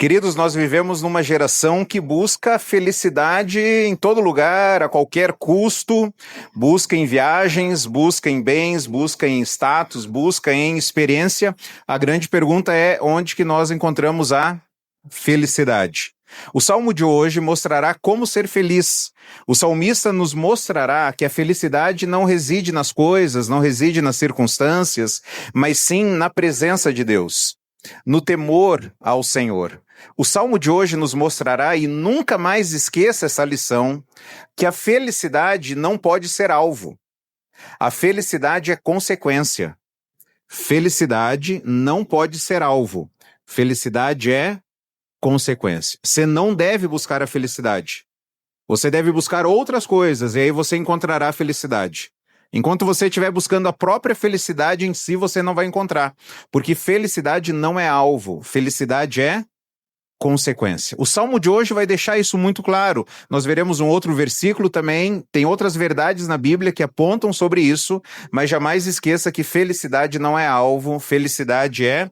Queridos, nós vivemos numa geração que busca felicidade em todo lugar, a qualquer custo, busca em viagens, busca em bens, busca em status, busca em experiência. A grande pergunta é onde que nós encontramos a felicidade? O Salmo de hoje mostrará como ser feliz. O salmista nos mostrará que a felicidade não reside nas coisas, não reside nas circunstâncias, mas sim na presença de Deus, no temor ao Senhor. O Salmo de hoje nos mostrará, e nunca mais esqueça essa lição, que a felicidade não pode ser alvo. A felicidade é consequência. Felicidade não pode ser alvo. Felicidade é consequência. Você não deve buscar a felicidade. Você deve buscar outras coisas, e aí você encontrará a felicidade. Enquanto você estiver buscando a própria felicidade em si, você não vai encontrar. Porque felicidade não é alvo. Felicidade é consequência. O Salmo de hoje vai deixar isso muito claro. Nós veremos um outro versículo também, tem outras verdades na Bíblia que apontam sobre isso, mas jamais esqueça que felicidade não é alvo, felicidade é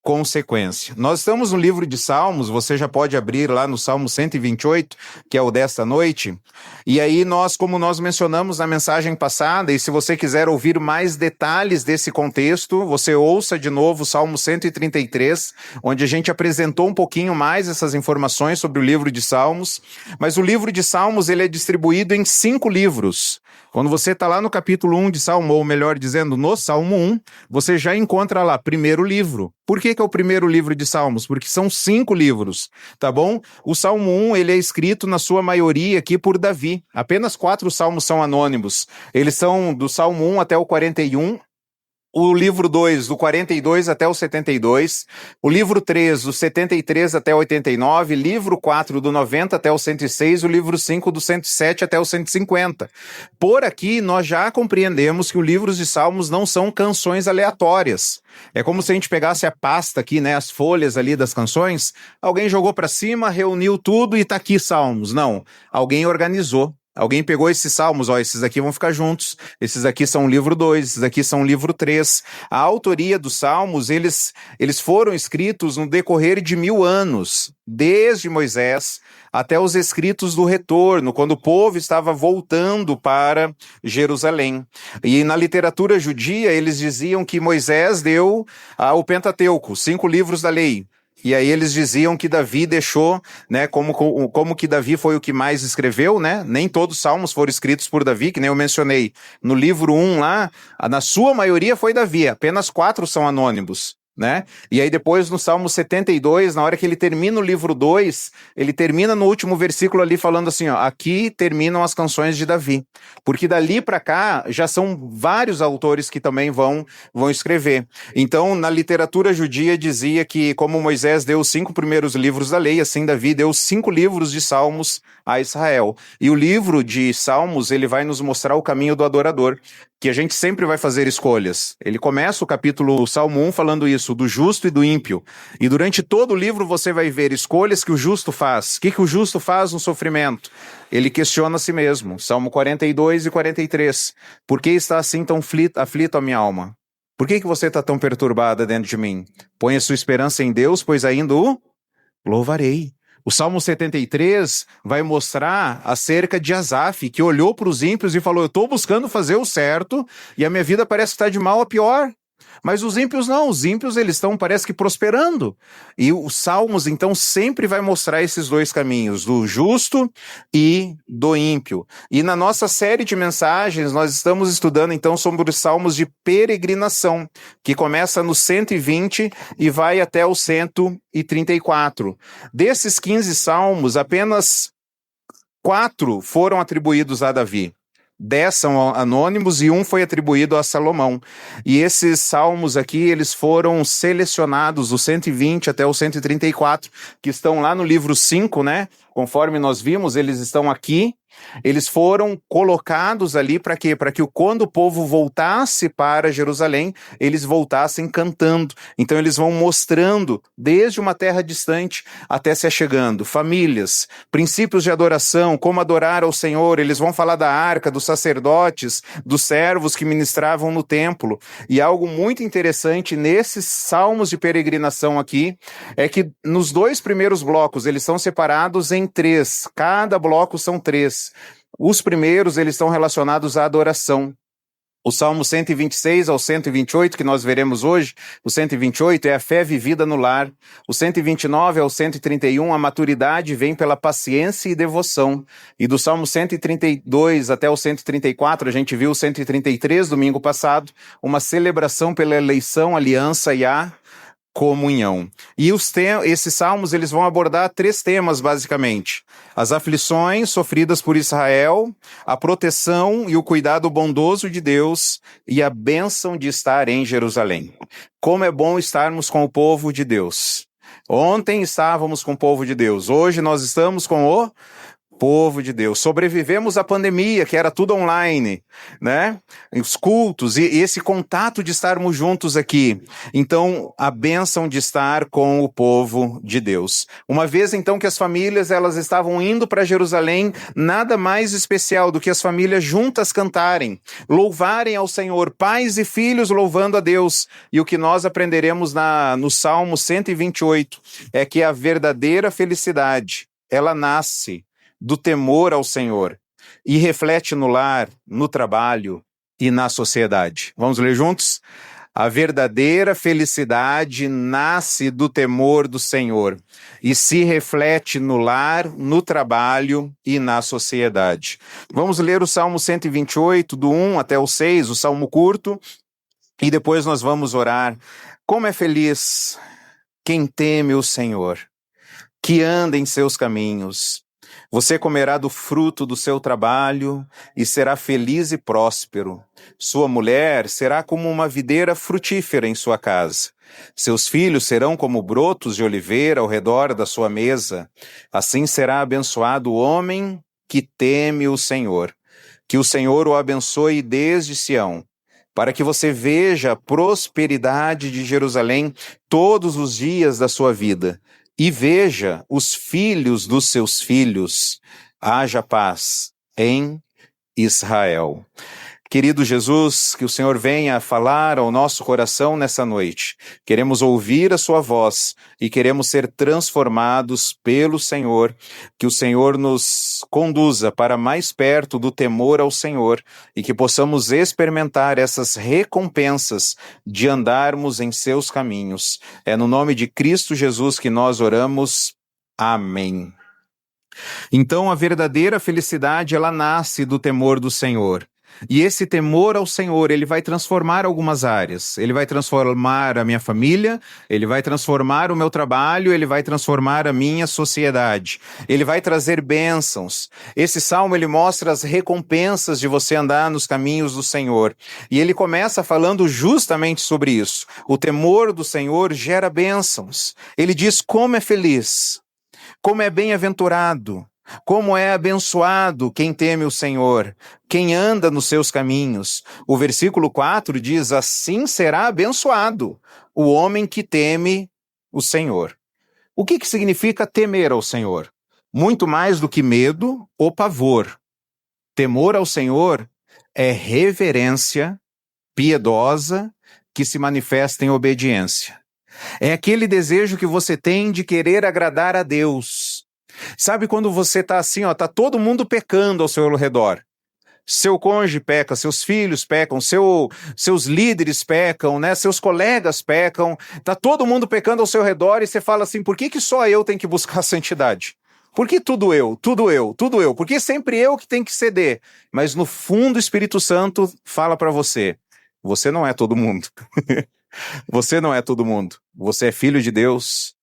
consequência. Nós estamos no livro de Salmos, você já pode abrir lá no Salmo 128, que é o desta noite, e aí como nós mencionamos na mensagem passada, e se você quiser ouvir mais detalhes desse contexto, você ouça de novo o Salmo 133, onde a gente apresentou um pouquinho mais essas informações sobre o livro de Salmos, mas o livro de Salmos ele é distribuído em 5 livros. Quando você está lá no capítulo 1 de Salmo, ou melhor dizendo, no Salmo 1, você já encontra lá, primeiro livro. Por que é o primeiro livro de Salmos? Porque são 5 livros, tá bom? O Salmo 1, ele é escrito na sua maioria aqui por Davi. Apenas 4 salmos são anônimos. Eles são do Salmo 1 até o 41, o livro 2, do 42 até o 72, o livro 3, do 73 até o 89, livro 4, do 90 até o 106, o livro 5, do 107 até o 150. Por aqui, nós já compreendemos que os livros de Salmos não são canções aleatórias. É como se a gente pegasse a pasta aqui, né, as folhas ali das canções, alguém jogou para cima, reuniu tudo e tá aqui Salmos. Não, alguém organizou. Alguém pegou esses salmos, esses aqui vão ficar juntos, esses aqui são o livro 2, esses aqui são o livro 3. A autoria dos salmos, eles foram escritos no decorrer de 1000 anos, desde Moisés até os escritos do retorno, quando o povo estava voltando para Jerusalém. E na literatura judia, eles diziam que Moisés deu o Pentateuco, 5 livros da lei. E aí eles diziam que Davi deixou, né, como que Davi foi o que mais escreveu, né? Nem todos os salmos foram escritos por Davi, que nem eu mencionei. No livro 1 lá, na sua maioria foi Davi, apenas 4 são anônimos, né? E aí depois no Salmo 72, na hora que ele termina o livro 2, ele termina no último versículo ali falando assim, aqui terminam as canções de Davi. Porque dali para cá já são vários autores que também vão escrever. Então, na literatura judia dizia que como Moisés deu os 5 primeiros livros da lei, assim Davi deu os 5 livros de Salmos a Israel. E o livro de Salmos, ele vai nos mostrar o caminho do adorador, que a gente sempre vai fazer escolhas. Ele começa o Salmo 1 falando isso, do justo e do ímpio. E durante todo o livro você vai ver escolhas que o justo faz. O que o justo faz no sofrimento? Ele questiona a si mesmo. Salmo 42 e 43. Por que está assim tão aflito a minha alma? Por que você está tão perturbada dentro de mim? Põe a sua esperança em Deus, pois ainda o louvarei. O Salmo 73 vai mostrar acerca de Asaf, que olhou para os ímpios e falou, eu estou buscando fazer o certo e a minha vida parece que está de mal a pior. Mas os ímpios não, os ímpios eles estão, parece que prosperando. E os Salmos, então, sempre vai mostrar esses 2 caminhos, do justo e do ímpio. E na nossa série de mensagens, nós estamos estudando, então, sobre os Salmos de peregrinação, que começa no 120 e vai até o 134. Desses 15 Salmos, apenas 4 foram atribuídos a Davi. 10 são anônimos e 1 foi atribuído a Salomão. E esses salmos aqui, eles foram selecionados, do 120 até o 134, que estão lá no livro 5, né? Conforme nós vimos, eles estão aqui Eles foram colocados ali para quê? Para que quando o povo voltasse para Jerusalém, eles voltassem cantando. Então eles vão mostrando desde uma terra distante até se achegando. Famílias, princípios de adoração, como adorar ao Senhor. Eles vão falar da arca, dos sacerdotes, dos servos que ministravam no templo. E algo muito interessante nesses salmos de peregrinação aqui é que nos 2 primeiros blocos eles são separados em 3. Cada bloco são 3. Os primeiros, eles estão relacionados à adoração. O Salmo 126 ao 128, que nós veremos hoje, o 128 é a fé vivida no lar. O 129 ao 131, a maturidade vem pela paciência e devoção. E do Salmo 132 até o 134, a gente viu o 133 domingo passado, uma celebração pela eleição, aliança e a comunhão. E esses salmos eles vão abordar 3 temas basicamente: as aflições sofridas por Israel, a proteção e o cuidado bondoso de Deus e a bênção de estar em Jerusalém. Como é bom estarmos com o povo de Deus. Ontem estávamos com o povo de Deus, hoje nós estamos com o povo de Deus. Sobrevivemos à pandemia, que era tudo online, né? Os cultos e esse contato de estarmos juntos aqui. Então, a bênção de estar com o povo de Deus. Uma vez, então, que as famílias elas estavam indo para Jerusalém, nada mais especial do que as famílias juntas cantarem, louvarem ao Senhor, pais e filhos louvando a Deus. E o que nós aprenderemos no Salmo 128 é que a verdadeira felicidade, ela nasce do temor ao Senhor e reflete no lar, no trabalho e na sociedade. Vamos ler juntos? A verdadeira felicidade nasce do temor do Senhor e se reflete no lar, no trabalho e na sociedade. Vamos ler o Salmo 128, do 1 até o 6, o Salmo curto, e depois nós vamos orar. Como é feliz quem teme o Senhor, que anda em seus caminhos. Você comerá do fruto do seu trabalho e será feliz e próspero. Sua mulher será como uma videira frutífera em sua casa. Seus filhos serão como brotos de oliveira ao redor da sua mesa. Assim será abençoado o homem que teme o Senhor. Que o Senhor o abençoe desde Sião, para que você veja a prosperidade de Jerusalém todos os dias da sua vida. E veja os filhos dos seus filhos. Haja paz em Israel. Querido Jesus, que o Senhor venha falar ao nosso coração nessa noite. Queremos ouvir a sua voz e queremos ser transformados pelo Senhor. Que o Senhor nos conduza para mais perto do temor ao Senhor e que possamos experimentar essas recompensas de andarmos em seus caminhos. É no nome de Cristo Jesus que nós oramos. Amém. Então, a verdadeira felicidade, ela nasce do temor do Senhor. E esse temor ao Senhor, ele vai transformar algumas áreas. Ele vai transformar a minha família, ele vai transformar o meu trabalho, ele vai transformar a minha sociedade. Ele vai trazer bênçãos. Esse salmo, ele mostra as recompensas de você andar nos caminhos do Senhor. E ele começa falando justamente sobre isso. O temor do Senhor gera bênçãos. Ele diz como é feliz, como é bem-aventurado, como é abençoado quem teme o Senhor, quem anda nos seus caminhos. O versículo 4 diz, assim será abençoado o homem que teme o Senhor. O que significa temer ao Senhor? Muito mais do que medo ou pavor. Temor ao Senhor é reverência piedosa que se manifesta em obediência. É aquele desejo que você tem de querer agradar a Deus. Sabe quando você está assim, tá todo mundo pecando ao seu redor. Seu cônjuge peca, seus filhos pecam, seus líderes pecam, né? Seus colegas pecam. Tá todo mundo pecando ao seu redor e você fala assim, por que só eu tenho que buscar a santidade? Por que tudo eu? Por que sempre eu que tenho que ceder? Mas no fundo o Espírito Santo fala para você, você não é todo mundo. Você não é todo mundo. Você é filho de Deus.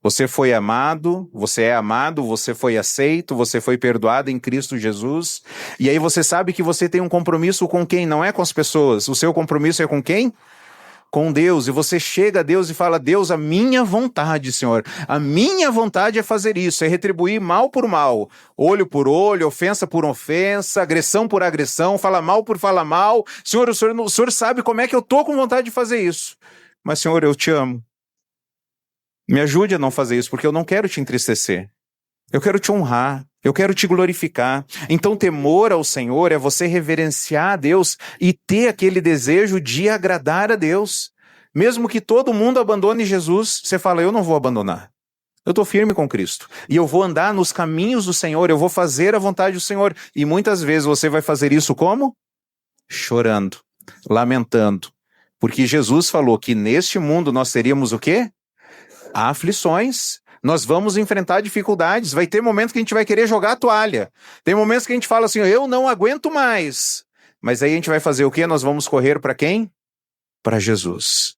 Você foi amado, você é amado, você foi aceito, você foi perdoado em Cristo Jesus. E aí você sabe que você tem um compromisso com quem? Não é com as pessoas. O seu compromisso é com quem? com Deus, e você chega a Deus e fala: Deus, a minha vontade, Senhor, a minha vontade é fazer isso, é retribuir mal por mal, olho por olho, ofensa por ofensa, agressão por agressão, fala mal por falar mal. Senhor, o Senhor sabe como é que eu estou com vontade de fazer isso, mas Senhor, eu te amo. Me ajude a não fazer isso, porque eu não quero te entristecer. Eu quero te honrar, eu quero te glorificar. Então, temor ao Senhor é você reverenciar a Deus e ter aquele desejo de agradar a Deus. Mesmo que todo mundo abandone Jesus, você fala: eu não vou abandonar. Eu estou firme com Cristo. E eu vou andar nos caminhos do Senhor, eu vou fazer a vontade do Senhor. E muitas vezes você vai fazer isso como? Chorando, lamentando. Porque Jesus falou que neste mundo nós teríamos o quê? Aflições. Nós vamos enfrentar dificuldades, vai ter momentos que a gente vai querer jogar a toalha, tem momentos que a gente fala assim: eu não aguento mais, mas aí a gente vai fazer o quê? Nós vamos correr para quem? Para Jesus.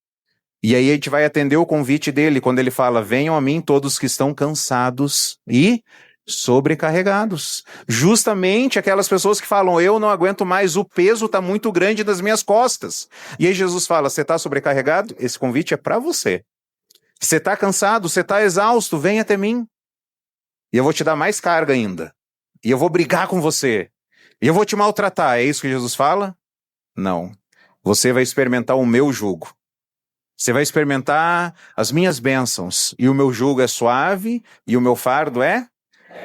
E aí a gente vai atender o convite dele, quando ele fala: venham a mim todos que estão cansados e sobrecarregados. Justamente aquelas pessoas que falam: eu não aguento mais, o peso está muito grande nas minhas costas. E aí Jesus fala: você está sobrecarregado? Esse convite é para você. Você está cansado, você está exausto, vem até mim. E eu vou te dar mais carga ainda. E eu vou brigar com você. E eu vou te maltratar. É isso que Jesus fala? Não. Você vai experimentar o meu jugo. Você vai experimentar as minhas bênçãos. E o meu jugo é suave e o meu fardo é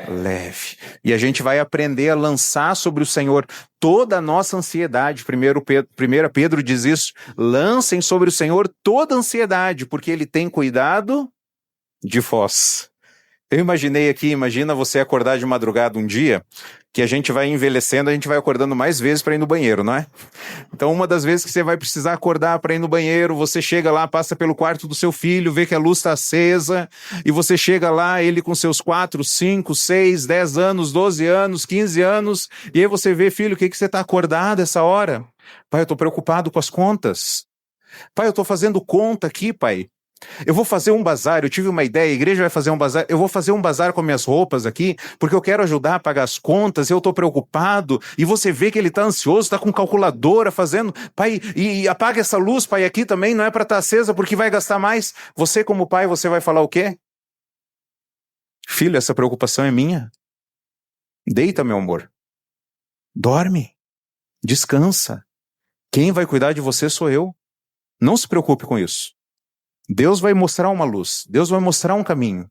leve. E a gente vai aprender a lançar sobre o Senhor toda a nossa ansiedade. 1 Pedro diz isso: lancem sobre o Senhor toda a ansiedade, porque Ele tem cuidado de vós. Eu imaginei aqui, imagina você acordar de madrugada um dia, que a gente vai envelhecendo, a gente vai acordando mais vezes para ir no banheiro, não é? Então, uma das vezes que você vai precisar acordar para ir no banheiro, você chega lá, passa pelo quarto do seu filho, vê que a luz está acesa, e você chega lá, ele com seus 4, 5, 6, 10 anos, 12 anos, 15 anos, e aí você vê: filho, o que você está acordado essa hora? Pai, eu estou preocupado com as contas. Pai, eu estou fazendo conta aqui, pai. Eu vou fazer um bazar, eu tive uma ideia, a igreja vai fazer um bazar, eu vou fazer um bazar com minhas roupas aqui, porque eu quero ajudar a pagar as contas, eu estou preocupado, e você vê que ele está ansioso, está com calculadora fazendo: pai, e apaga essa luz, pai, aqui também, não é para estar acesa, porque vai gastar mais. Você como pai, você vai falar o quê? Filho, essa preocupação é minha. Deita, meu amor. Dorme. Descansa. Quem vai cuidar de você sou eu. Não se preocupe com isso. Deus vai mostrar uma luz, Deus vai mostrar um caminho.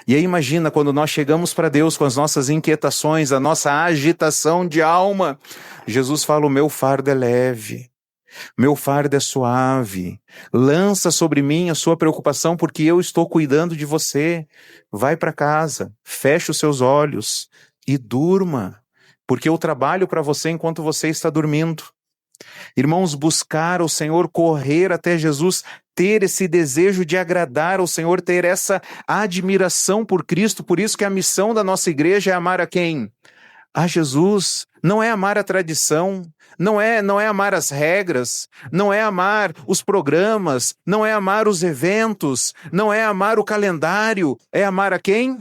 E aí imagina quando nós chegamos para Deus com as nossas inquietações, a nossa agitação de alma. Jesus fala: o meu fardo é leve, meu fardo é suave. Lança sobre mim a sua preocupação, porque eu estou cuidando de você. Vai para casa, feche os seus olhos e durma, porque eu trabalho para você enquanto você está dormindo. Irmãos, buscar o Senhor, correr até Jesus, ter esse desejo de agradar ao Senhor, ter essa admiração por Cristo. Por isso que a missão da nossa igreja é amar a quem? A Jesus. Não é amar a tradição, não é amar as regras, não é amar os programas, não é amar os eventos, não é amar o calendário, é amar a quem?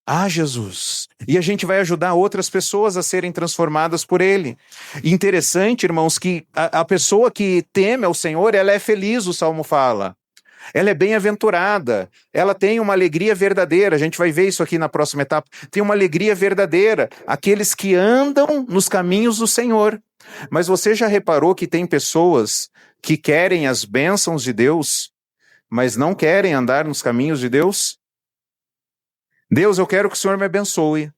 A Jesus. E a gente vai ajudar outras pessoas a serem transformadas por Ele. E interessante, irmãos, que a pessoa que teme ao Senhor, ela é feliz, o Salmo fala. Ela é bem-aventurada, ela tem uma alegria verdadeira. A gente vai ver isso aqui na próxima etapa. Tem uma alegria verdadeira, aqueles que andam nos caminhos do Senhor. Mas você já reparou que tem pessoas que querem as bênçãos de Deus, mas não querem andar nos caminhos de Deus? Deus, eu quero que o Senhor me abençoe.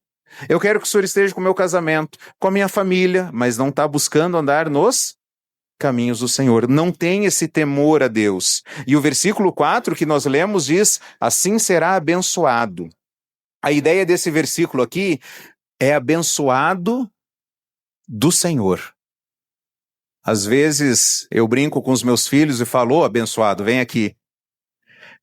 Eu quero que o Senhor esteja com o meu casamento, com a minha família, mas não está buscando andar nos caminhos do Senhor. Não tem esse temor a Deus. E o versículo 4 que nós lemos diz: assim será abençoado. A ideia desse versículo aqui é abençoado do Senhor. Às vezes eu brinco com os meus filhos e falo: abençoado, vem aqui.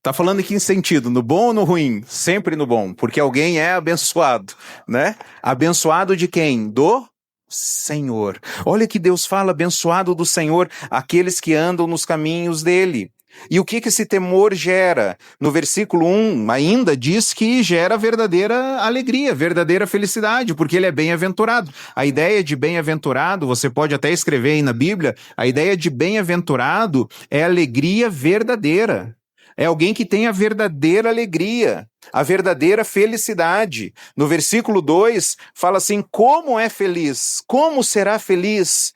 Tá falando em que sentido? No bom ou no ruim? Sempre no bom, porque alguém é abençoado, né? Abençoado de quem? Do Senhor. Olha que Deus fala: abençoado do Senhor, aqueles que andam nos caminhos dele. E o que esse temor gera? No versículo 1 ainda diz que gera verdadeira alegria, verdadeira felicidade, porque ele é bem-aventurado. A ideia de bem-aventurado, você pode até escrever aí na Bíblia, a ideia de bem-aventurado é alegria verdadeira. É alguém que tem a verdadeira alegria, a verdadeira felicidade. No versículo 2 fala assim: como é feliz? Como será feliz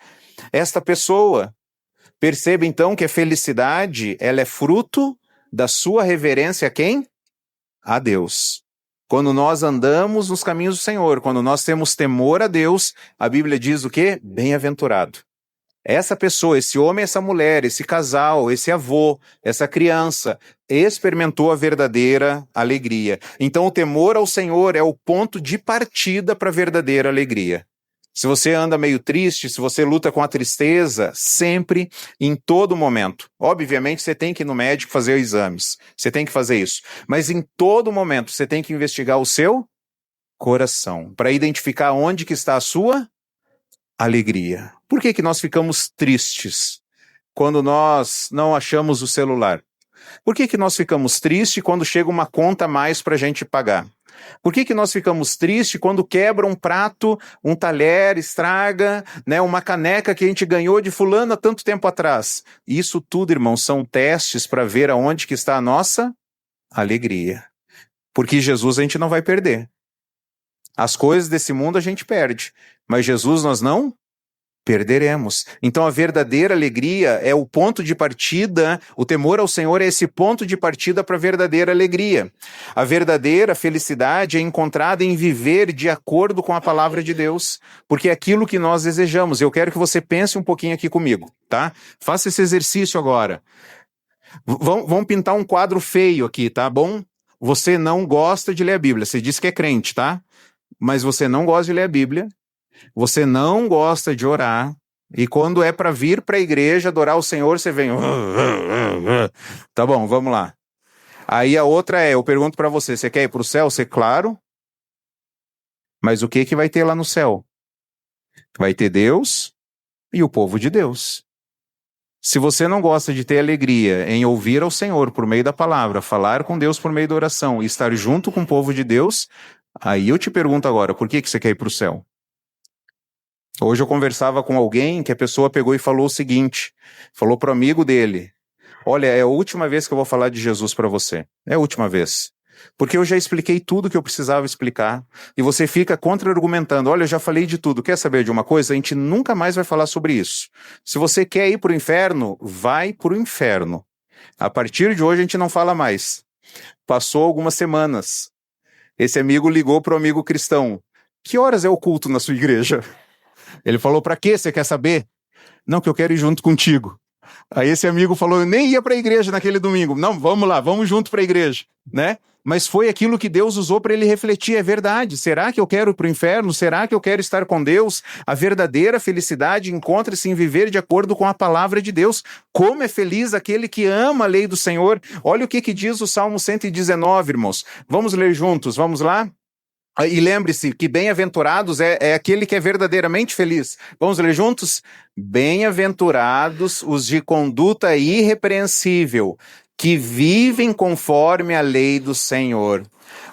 esta pessoa? Perceba então que a felicidade, ela é fruto da sua reverência a quem? A Deus. Quando nós andamos nos caminhos do Senhor, quando nós temos temor a Deus, a Bíblia diz o quê? Bem-aventurado. Essa pessoa, esse homem, essa mulher, esse casal, esse avô, essa criança, experimentou a verdadeira alegria. Então o temor ao Senhor é o ponto de partida para a verdadeira alegria. Se você anda meio triste, se você luta com a tristeza, sempre, em todo momento. Obviamente, você tem que ir no médico fazer exames. Você tem que fazer isso. Mas em todo momento, você tem que investigar o seu coração, para identificar onde que está a sua alegria. Por que nós ficamos tristes quando nós não achamos o celular? Por que nós ficamos tristes quando chega uma conta a mais para a gente pagar? Por que nós ficamos tristes quando quebra um prato, um talher, estraga, né, uma caneca que a gente ganhou de fulano há tanto tempo atrás? Isso tudo, irmãos, são testes para ver aonde que está a nossa alegria. Porque Jesus a gente não vai perder. As coisas desse mundo a gente perde, mas Jesus nós não perderemos. Então a verdadeira alegria é o ponto de partida, o temor ao Senhor é esse ponto de partida para a verdadeira alegria. A verdadeira felicidade é encontrada em viver de acordo com a palavra de Deus, porque é aquilo que nós desejamos. Eu quero que você pense um pouquinho aqui comigo, tá? Faça esse exercício agora. Vamos pintar um quadro feio aqui, tá bom? Você não gosta de ler a Bíblia, você diz que é crente, tá? Mas você não gosta de ler a Bíblia, você não gosta de orar, e quando é para vir para a igreja adorar o Senhor, você vem... Tá bom, vamos lá. Aí a outra eu pergunto para você, você quer ir para o céu? Você, claro. Mas o que vai ter lá no céu? Vai ter Deus e o povo de Deus. Se você não gosta de ter alegria em ouvir ao Senhor por meio da palavra, falar com Deus por meio da oração e estar junto com o povo de Deus, aí eu te pergunto agora, por que você quer ir para o céu? Hoje eu conversava com alguém que a pessoa pegou e falou o seguinte, falou para o amigo dele: olha, é a última vez que eu vou falar de Jesus para você. É a última vez. Porque eu já expliquei tudo que eu precisava explicar. E você fica contra-argumentando. Olha, eu já falei de tudo. Quer saber de uma coisa? A gente nunca mais vai falar sobre isso. Se você quer ir para o inferno, vai para o inferno. A partir de hoje a gente não fala mais. Passou algumas semanas. Esse amigo ligou para o amigo cristão. Que horas é o culto na sua igreja? Ele falou: para quê? Você quer saber? Não, que eu quero ir junto contigo. Aí esse amigo falou: eu nem ia para a igreja naquele domingo. Não, vamos lá, vamos junto para a igreja, né? Mas foi aquilo que Deus usou para ele refletir, é verdade. Será que eu quero ir para o inferno? Será que eu quero estar com Deus? A verdadeira felicidade encontra-se em viver de acordo com a palavra de Deus. Como é feliz aquele que ama a lei do Senhor. Olha o que diz o Salmo 119, irmãos. Vamos ler juntos, vamos lá? E lembre-se que bem-aventurados é aquele que é verdadeiramente feliz. Vamos ler juntos? Bem-aventurados os de conduta irrepreensível, que vivem conforme a lei do Senhor.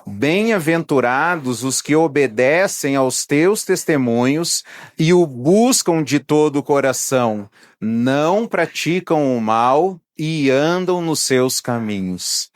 Bem-aventurados os que obedecem aos teus testemunhos e o buscam de todo o coração, não praticam o mal e andam nos seus caminhos.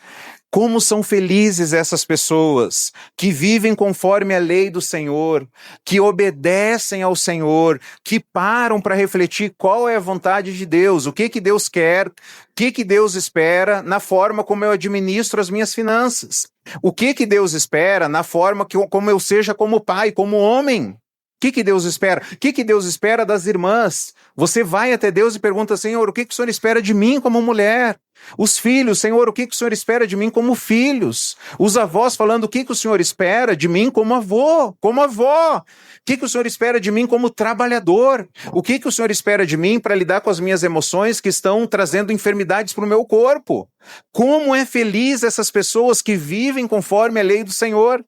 Como são felizes essas pessoas que vivem conforme a lei do Senhor, que obedecem ao Senhor, que param para refletir qual é a vontade de Deus, o que Deus quer, o que Deus espera na forma como eu administro as minhas finanças. O que Deus espera na forma como eu seja como pai, como homem. O que Deus espera? O que Deus espera das irmãs? Você vai até Deus e pergunta: Senhor, o que o Senhor espera de mim como mulher? Os filhos: Senhor, o que o Senhor espera de mim como filhos? Os avós falando: o que o Senhor espera de mim como avô, como avó? O que o Senhor espera de mim como trabalhador? O que o Senhor espera de mim para lidar com as minhas emoções que estão trazendo enfermidades para o meu corpo? Como é feliz essas pessoas que vivem conforme a lei do Senhor,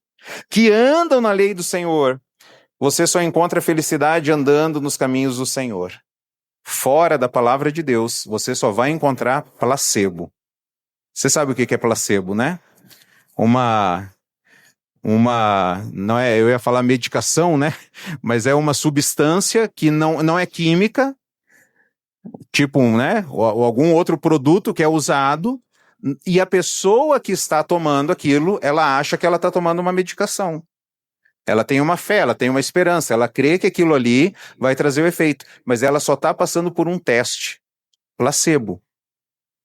que andam na lei do Senhor. Você só encontra felicidade andando nos caminhos do Senhor. Fora da palavra de Deus, você só vai encontrar placebo. Você sabe o que é placebo, né? Não é, eu ia falar medicação, né? Mas é uma substância que não é química, tipo, né? Ou algum outro produto que é usado, e a pessoa que está tomando aquilo, ela acha que ela está tomando uma medicação. Ela tem uma fé, ela tem uma esperança, ela crê que aquilo ali vai trazer o efeito, mas ela só está passando por um teste, placebo.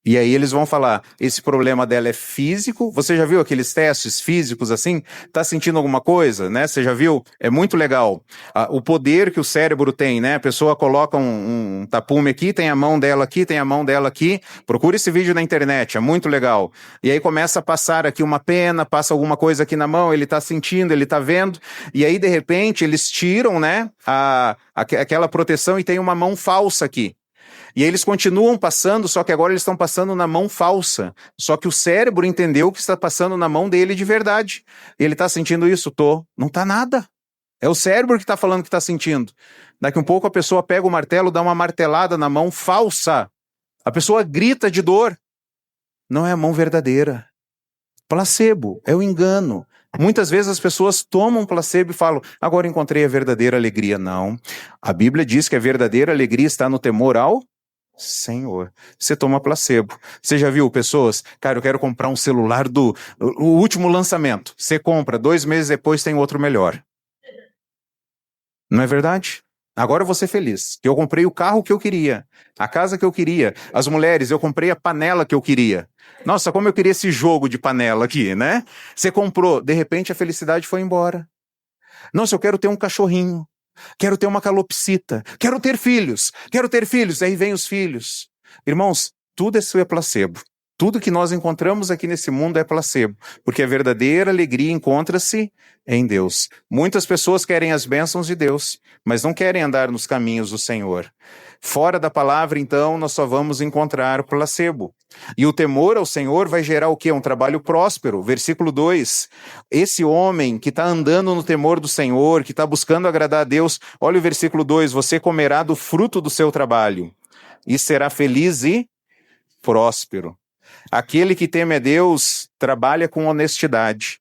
E aí eles vão falar, esse problema dela é físico. Você já viu aqueles testes físicos assim? Tá sentindo alguma coisa, né? Você já viu? É muito legal. O poder que o cérebro tem, né? A pessoa coloca um tapume aqui, tem a mão dela aqui, tem a mão dela aqui. Procura esse vídeo na internet, é muito legal. E aí começa a passar aqui uma pena, passa alguma coisa aqui na mão, ele tá sentindo, ele tá vendo. E aí, de repente, eles tiram, né? Aquela proteção e tem uma mão falsa aqui. E aí eles continuam passando, só que agora eles estão passando na mão falsa. Só que o cérebro entendeu que está passando na mão dele de verdade. Ele está sentindo isso? Tô. Não está nada. É o cérebro que está falando que está sentindo. Daqui um pouco a pessoa pega o martelo, dá uma martelada na mão falsa. A pessoa grita de dor. Não é a mão verdadeira. Placebo, é o engano. Muitas vezes as pessoas tomam placebo e falam, agora encontrei a verdadeira alegria. Não. A Bíblia diz que a verdadeira alegria está no temor ao Senhor. Você toma placebo. Você já viu pessoas? Cara, eu quero comprar um celular o último lançamento. Você compra, 2 meses depois tem outro melhor. Não é verdade? Agora eu vou ser feliz, que eu comprei o carro que eu queria, a casa que eu queria. As mulheres, eu comprei a panela que eu queria. Nossa, como eu queria esse jogo de panela aqui, né? Você comprou, de repente a felicidade foi embora. Nossa, eu quero ter um cachorrinho. Quero ter uma calopsita, quero ter filhos, aí vem os filhos. Irmãos, tudo isso é placebo. Tudo que nós encontramos aqui nesse mundo é placebo, porque a verdadeira alegria encontra-se em Deus. Muitas pessoas querem as bênçãos de Deus, mas não querem andar nos caminhos do Senhor. Fora da palavra, então, nós só vamos encontrar placebo. E o temor ao Senhor vai gerar o quê? Um trabalho próspero. Versículo 2. Esse homem que está andando no temor do Senhor, que está buscando agradar a Deus, olha o versículo 2, você comerá do fruto do seu trabalho e será feliz e próspero. Aquele que teme a Deus trabalha com honestidade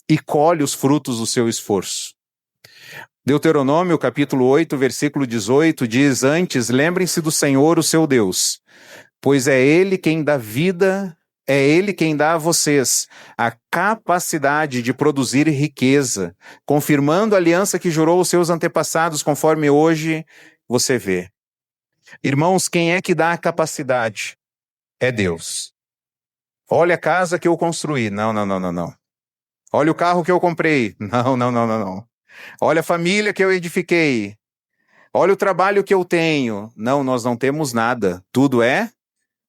e colhe os frutos do seu esforço. Deuteronômio, capítulo 8, versículo 18, diz, antes, lembrem-se do Senhor, o seu Deus, pois é Ele quem dá vida, é Ele quem dá a vocês a capacidade de produzir riqueza, confirmando a aliança que jurou aos seus antepassados, conforme hoje você vê. Irmãos, quem é que dá a capacidade? É Deus. Olha a casa que eu construí. Não. Olha o carro que eu comprei. Não. Olha a família que eu edifiquei. Olha o trabalho que eu tenho. Não, nós não temos nada. Tudo é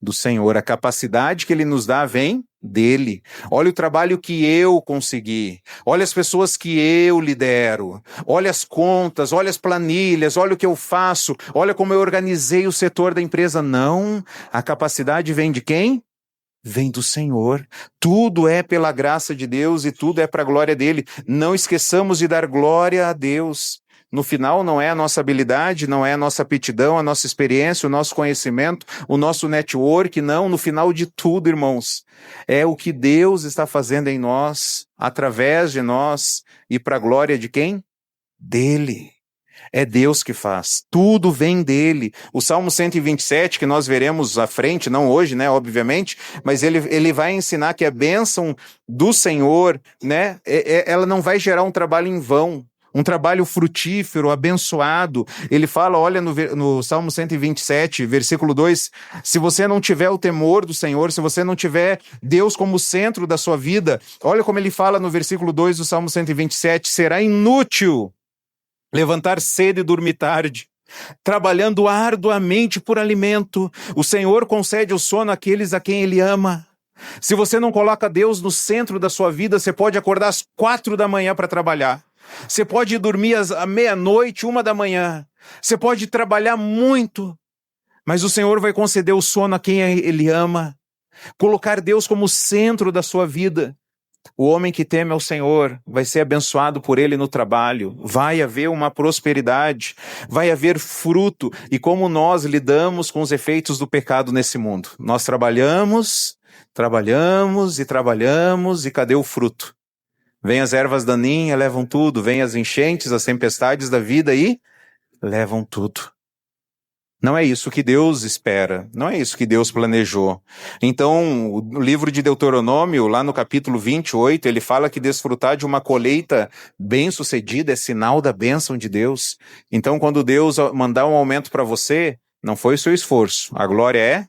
do Senhor. A capacidade que Ele nos dá vem dele. Olha o trabalho que eu consegui. Olha as pessoas que eu lidero. Olha as contas, olha as planilhas, olha o que eu faço. Olha como eu organizei o setor da empresa. Não, a capacidade vem de quem? Vem do Senhor. Tudo é pela graça de Deus e tudo é para a glória dele. Não esqueçamos de dar glória a Deus. No final não é a nossa habilidade, não é a nossa aptidão, a nossa experiência, o nosso conhecimento, o nosso network, não. No final de tudo, irmãos, é o que Deus está fazendo em nós, através de nós e para a glória de quem? Dele. É Deus que faz, tudo vem dele. O Salmo 127, que nós veremos à frente, não hoje, né, obviamente, mas ele vai ensinar que a bênção do Senhor, né, ela não vai gerar um trabalho em vão, um trabalho frutífero, abençoado. Ele fala, olha no Salmo 127, versículo 2, se você não tiver o temor do Senhor, se você não tiver Deus como centro da sua vida, olha como ele fala no versículo 2 do Salmo 127, será inútil levantar cedo e dormir tarde, trabalhando arduamente por alimento. O Senhor concede o sono àqueles a quem Ele ama. Se você não coloca Deus no centro da sua vida, você pode acordar às 4 da manhã para trabalhar. Você pode dormir à meia-noite, 1 da manhã. Você pode trabalhar muito, mas o Senhor vai conceder o sono a quem Ele ama. Colocar Deus como centro da sua vida. O homem que teme ao Senhor vai ser abençoado por Ele no trabalho, vai haver uma prosperidade, vai haver fruto. E como nós lidamos com os efeitos do pecado nesse mundo? Nós trabalhamos, trabalhamos e trabalhamos, e cadê o fruto? Vêm as ervas daninhas, levam tudo, vêm as enchentes, as tempestades da vida e levam tudo. Não é isso que Deus espera, não é isso que Deus planejou. Então, o livro de Deuteronômio, lá no capítulo 28, ele fala que desfrutar de uma colheita bem-sucedida é sinal da bênção de Deus. Então, quando Deus mandar um aumento para você, não foi o seu esforço, a glória é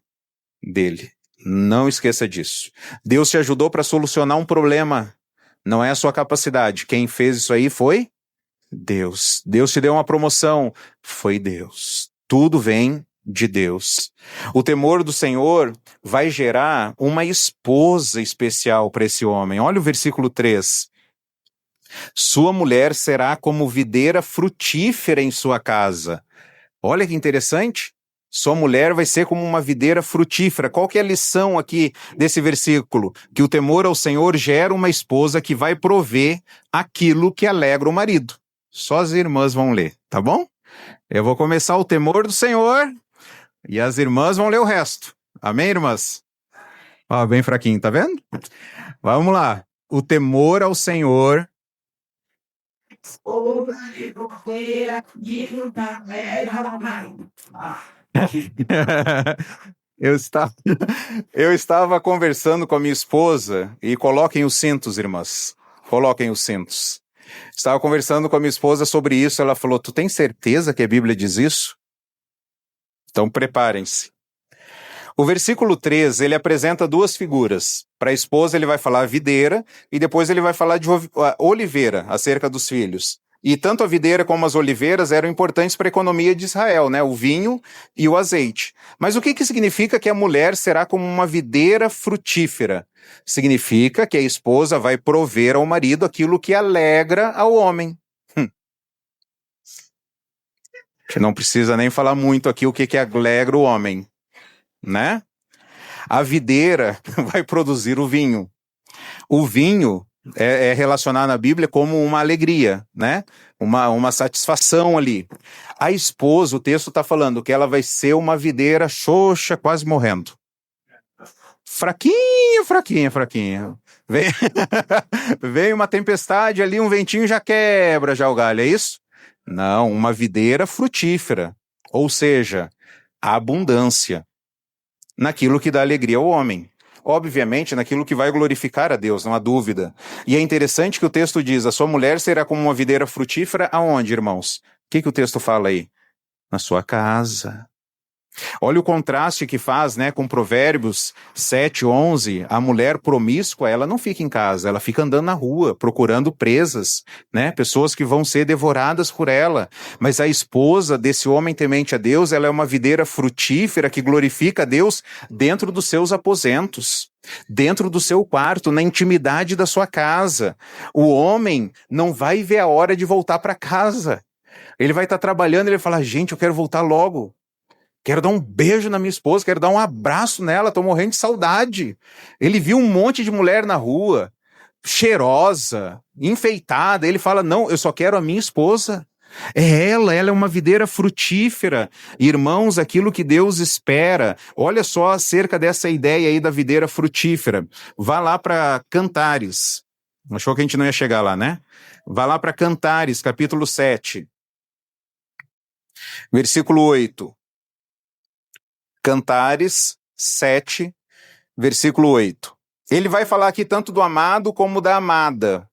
dele. Não esqueça disso. Deus te ajudou para solucionar um problema, não é a sua capacidade. Quem fez isso aí foi Deus. Deus te deu uma promoção, foi Deus. Tudo vem de Deus. O temor do Senhor vai gerar uma esposa especial para esse homem. Olha o versículo 3. Sua mulher será como videira frutífera em sua casa. Olha que interessante. Sua mulher vai ser como uma videira frutífera. Qual que é a lição aqui desse versículo? Que o temor ao Senhor gera uma esposa que vai prover aquilo que alegra o marido. Só as irmãs vão ler, tá bom? Eu vou começar o temor do Senhor e as irmãs vão ler o resto. Amém, irmãs? Ó, bem fraquinho, tá vendo? Vamos lá. O temor ao Senhor. Eu estava conversando com a minha esposa e coloquem os cintos, irmãs. Coloquem os cintos. Estava conversando com a minha esposa sobre isso, ela falou, tu tem certeza que a Bíblia diz isso? Então preparem-se. O versículo 3, ele apresenta duas figuras. Para a esposa ele vai falar videira e depois ele vai falar de oliveira, acerca dos filhos. E tanto a videira como as oliveiras eram importantes para a economia de Israel, né? O vinho e o azeite. Mas o que significa que a mulher será como uma videira frutífera? Significa que a esposa vai prover ao marido aquilo que alegra ao homem. Não precisa nem falar muito aqui o que alegra o homem, né? A videira vai produzir o vinho. O vinho é relacionado na Bíblia como uma alegria, né? Uma satisfação ali. A esposa, o texto está falando que ela vai ser uma videira xoxa, quase morrendo. Fraquinha. Vem uma tempestade ali, um ventinho já quebra já o galho, é isso? Não, uma videira frutífera. Ou seja, a abundância naquilo que dá alegria ao homem. Obviamente, naquilo que vai glorificar a Deus, não há dúvida. E é interessante que o texto diz, a sua mulher será como uma videira frutífera aonde, irmãos? O que o texto fala aí? Na sua casa. Olha o contraste que faz, né, com Provérbios 7:11, a mulher promíscua, ela não fica em casa, ela fica andando na rua, procurando presas, né, pessoas que vão ser devoradas por ela, mas a esposa desse homem temente a Deus, ela é uma videira frutífera que glorifica a Deus dentro dos seus aposentos, dentro do seu quarto, na intimidade da sua casa. O homem não vai ver a hora de voltar para casa, ele vai estar trabalhando, ele vai falar, gente, eu quero voltar logo. Quero dar um beijo na minha esposa, quero dar um abraço nela, tô morrendo de saudade. Ele viu um monte de mulher na rua, cheirosa, enfeitada. Ele fala, não, eu só quero a minha esposa. Ela é uma videira frutífera. Irmãos, aquilo que Deus espera. Olha só acerca dessa ideia aí da videira frutífera. Vá lá para Cantares. Achou que a gente não ia chegar lá, né? Vá lá para Cantares, capítulo 7. Versículo 8. Cantares 7, versículo 8. Ele vai falar aqui tanto do amado como da amada.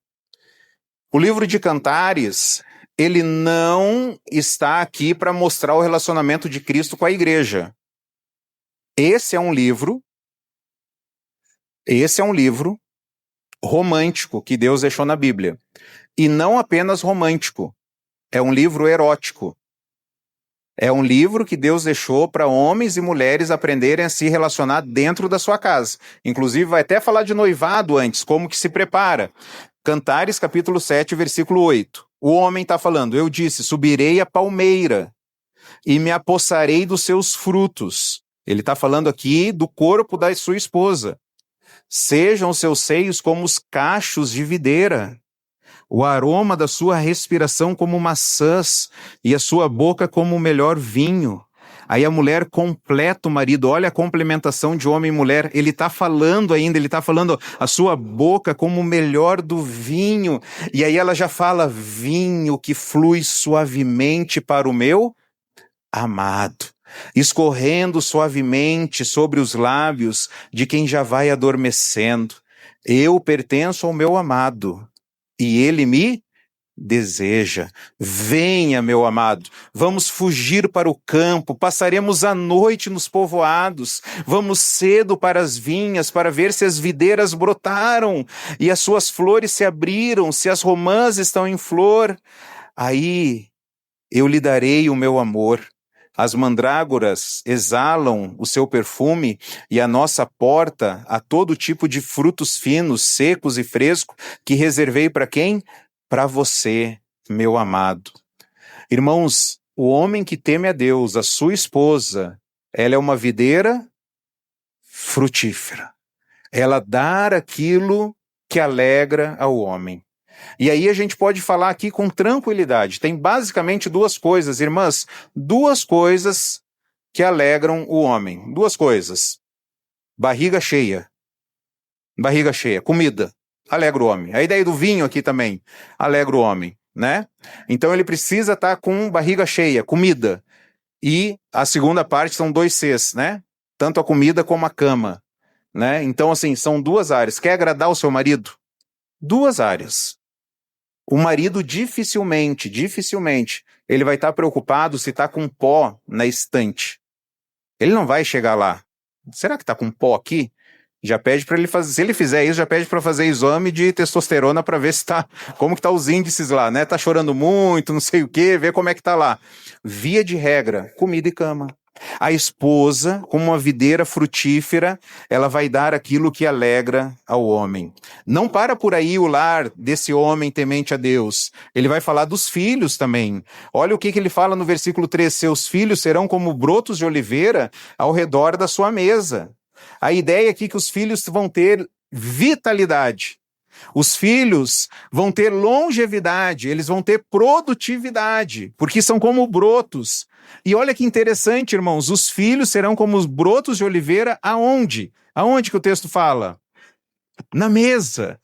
O livro de Cantares, ele não está aqui para mostrar o relacionamento de Cristo com a igreja. Esse é um livro romântico que Deus deixou na Bíblia. E não apenas romântico, é um livro erótico. É um livro que Deus deixou para homens e mulheres aprenderem a se relacionar dentro da sua casa. Inclusive, vai até falar de noivado antes, como que se prepara. Cantares, capítulo 7, versículo 8. O homem está falando, eu disse, subirei a palmeira e me apossarei dos seus frutos. Ele está falando aqui do corpo da sua esposa. Sejam seus seios como os cachos de videira, o aroma da sua respiração como maçãs, e a sua boca como o melhor vinho. Aí a mulher completa o marido, olha a complementação de homem e mulher, ele está falando ainda, ele está falando a sua boca como o melhor do vinho, e aí ela já fala, vinho que flui suavemente para o meu amado, escorrendo suavemente sobre os lábios de quem já vai adormecendo. Eu pertenço ao meu amado, e ele me deseja. Venha, meu amado, vamos fugir para o campo, passaremos a noite nos povoados, vamos cedo para as vinhas para ver se as videiras brotaram e as suas flores se abriram, se as romãs estão em flor. Aí eu lhe darei o meu amor. As mandrágoras exalam o seu perfume e a nossa porta a todo tipo de frutos finos, secos e frescos que reservei para quem? Para você, meu amado. Irmãos, o homem que teme a Deus, a sua esposa, ela é uma videira frutífera. Ela dá aquilo que alegra ao homem. E aí a gente pode falar aqui com tranquilidade. Tem basicamente duas coisas, irmãs, duas coisas que alegram o homem. Duas coisas. Barriga cheia. Barriga cheia. Comida. Alegra o homem. A ideia do vinho aqui também alegra o homem, né? Então ele precisa estar com barriga cheia, comida. E a segunda parte são 2 Cs, né? Tanto a comida como a cama, né? Então assim, são duas áreas. Quer agradar o seu marido? Duas áreas. O marido dificilmente, ele vai estar preocupado se está com pó na estante. Ele não vai chegar lá. Será que está com pó aqui? Já pede para ele fazer, se ele fizer isso, já pede para fazer exame de testosterona para ver se tá, como que tá os índices lá, né? Tá chorando muito, não sei o quê, ver como é que tá lá. Via de regra, comida e cama. A esposa, como uma videira frutífera, ela vai dar aquilo que alegra ao homem. Não para por aí o lar desse homem temente a Deus. Ele vai falar dos filhos também. Olha o que ele fala no versículo 3. Seus filhos serão como brotos de oliveira ao redor da sua mesa. A ideia aqui é que os filhos vão ter vitalidade. Os filhos vão ter longevidade, eles vão ter produtividade, porque são como brotos. E olha que interessante, irmãos, os filhos serão como os brotos de oliveira aonde? Aonde que o texto fala? Na mesa.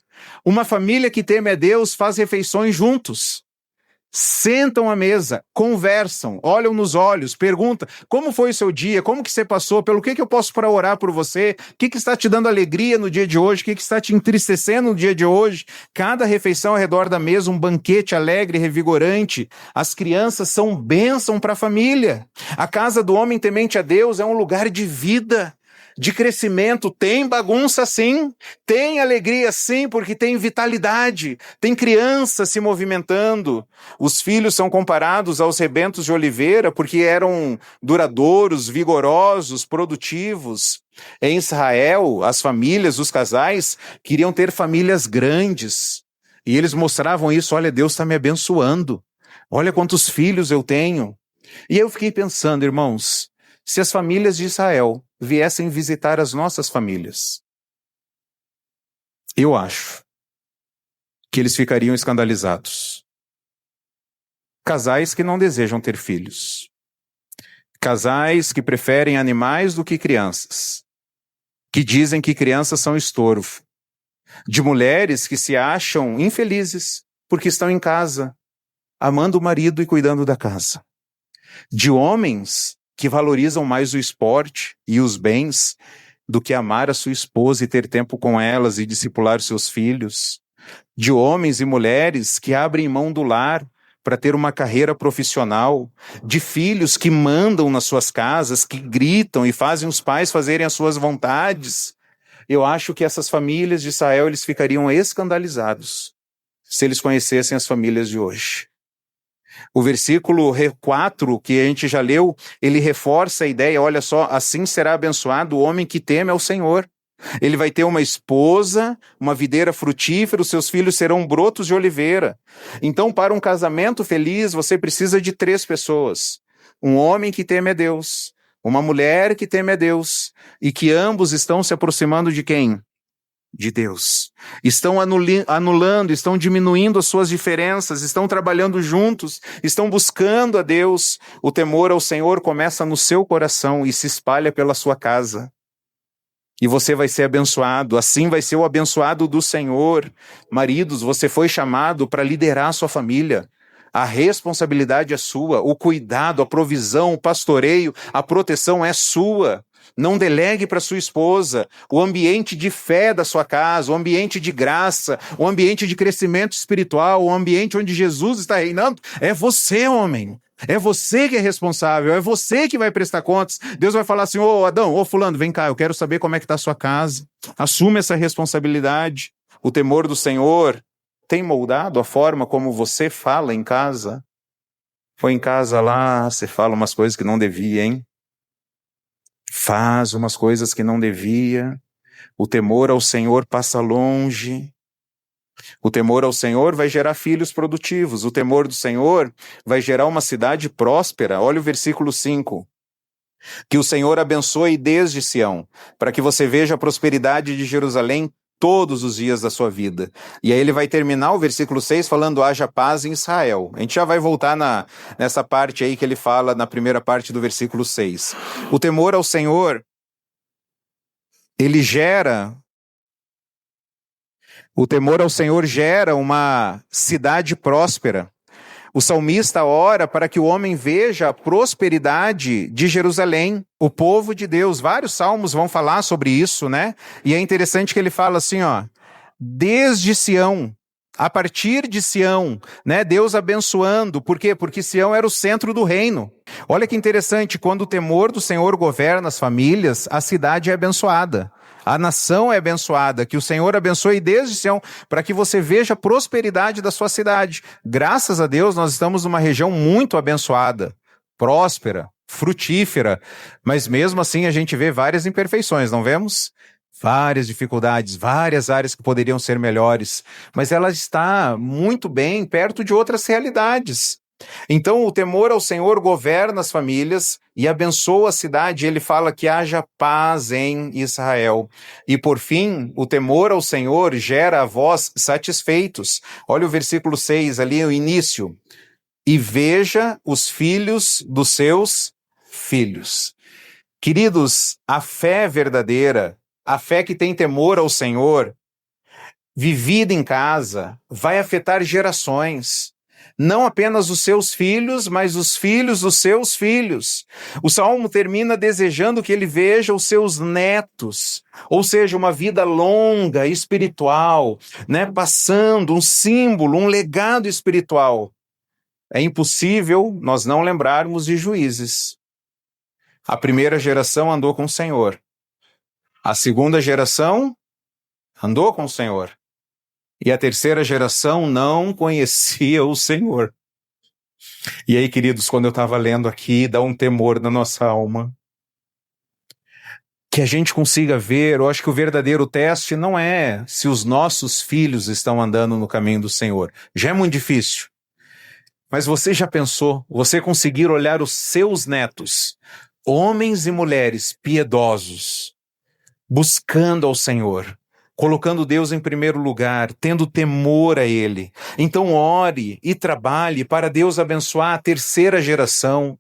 Uma família que teme a Deus faz refeições juntos. Sentam à mesa, conversam, olham nos olhos, perguntam como foi o seu dia, como que você passou, pelo que eu posso para orar por você, o que está te dando alegria no dia de hoje, o que está te entristecendo no dia de hoje. Cada refeição ao redor da mesa, um banquete alegre e revigorante. As crianças são bênção para a família. A casa do homem temente a Deus é um lugar de vida, de crescimento. Tem bagunça sim, tem alegria sim, porque tem vitalidade, tem criança se movimentando. Os filhos são comparados aos rebentos de oliveira porque eram duradouros, vigorosos, produtivos. Em Israel, as famílias, os casais, queriam ter famílias grandes. E eles mostravam isso, olha, Deus está me abençoando. Olha quantos filhos eu tenho. E eu fiquei pensando, irmãos, se as famílias de Israel viessem visitar as nossas famílias, eu acho que eles ficariam escandalizados. Casais que não desejam ter filhos. Casais que preferem animais do que crianças. Que dizem que crianças são estorvo. De mulheres que se acham infelizes porque estão em casa, amando o marido e cuidando da casa. De homens que valorizam mais o esporte e os bens do que amar a sua esposa e ter tempo com elas e discipular seus filhos. De homens e mulheres que abrem mão do lar para ter uma carreira profissional. De filhos que mandam nas suas casas, que gritam e fazem os pais fazerem as suas vontades. Eu acho que essas famílias de Israel, eles ficariam escandalizados se eles conhecessem as famílias de hoje. O versículo 4, que a gente já leu, ele reforça a ideia, olha só, assim será abençoado o homem que teme ao Senhor. Ele vai ter uma esposa, uma videira frutífera, os seus filhos serão brotos de oliveira. Então, para um casamento feliz, você precisa de 3 pessoas. Um homem que teme a Deus, uma mulher que teme a Deus, e que ambos estão se aproximando de quem? de Deus. Estão anulando, estão diminuindo as suas diferenças, estão trabalhando juntos, estão buscando a Deus. O temor ao Senhor começa no seu coração e se espalha pela sua casa. E você vai ser abençoado, assim vai ser o abençoado do Senhor. Maridos, você foi chamado para liderar a sua família. A responsabilidade é sua, o cuidado, a provisão, o pastoreio, a proteção é sua. Não delegue para sua esposa. O ambiente de fé da sua casa, o ambiente de graça, o ambiente de crescimento espiritual, o ambiente onde Jesus está reinando, é você, homem. É você que é responsável, é você que vai prestar contas. Deus vai falar assim, ô Adão, ô fulano, vem cá, eu quero saber como é que está a sua casa. Assume essa responsabilidade. O temor do Senhor tem moldado a forma como você fala em casa? Foi em casa lá, você fala umas coisas que não devia, hein? Faz umas coisas que não devia. O temor ao Senhor passa longe. O temor ao Senhor vai gerar filhos produtivos. O temor do Senhor vai gerar uma cidade próspera. Olha o versículo 5. Que o Senhor abençoe desde Sião, para que você veja a prosperidade de Jerusalém todos os dias da sua vida. E aí ele vai terminar o versículo 6 falando, haja paz em Israel. A gente já vai voltar nessa parte aí que ele fala na primeira parte do versículo 6. O temor ao Senhor, o temor ao Senhor gera uma cidade próspera. O salmista ora para que o homem veja a prosperidade de Jerusalém, o povo de Deus. Vários salmos vão falar sobre isso, né? E é interessante que ele fala assim, ó, desde Sião, a partir de Sião, né? Deus abençoando. Por quê? Porque Sião era o centro do reino. Olha que interessante, quando o temor do Senhor governa as famílias, a cidade é abençoada. A nação é abençoada, que o Senhor abençoe desde Sião, para que você veja a prosperidade da sua cidade. Graças a Deus, nós estamos numa região muito abençoada, próspera, frutífera, mas mesmo assim a gente vê várias imperfeições, não vemos? Várias dificuldades, várias áreas que poderiam ser melhores, mas ela está muito bem perto de outras realidades. Então o temor ao Senhor governa as famílias e abençoa a cidade. Ele fala que haja paz em Israel. E por fim, o temor ao Senhor gera a vós satisfeitos. Olha o versículo 6 ali, o início. E veja os filhos dos seus filhos. Queridos, a fé verdadeira, a fé que tem temor ao Senhor, vivida em casa, vai afetar gerações. Não apenas os seus filhos, mas os filhos dos seus filhos. O Salmo termina desejando que ele veja os seus netos, ou seja, uma vida longa, espiritual, né? Passando um símbolo, um legado espiritual. É impossível nós não lembrarmos de Juízes. A primeira geração andou com o Senhor. A segunda geração andou com o Senhor. E a terceira geração não conhecia o Senhor. E aí, queridos, quando eu estava lendo aqui, dá um temor na nossa alma. Que a gente consiga ver, eu acho que o verdadeiro teste não é se os nossos filhos estão andando no caminho do Senhor. Já é muito difícil. Mas você já pensou, você conseguir olhar os seus netos, homens e mulheres piedosos, buscando ao Senhor, colocando Deus em primeiro lugar, tendo temor a Ele. Então ore e trabalhe para Deus abençoar a terceira geração.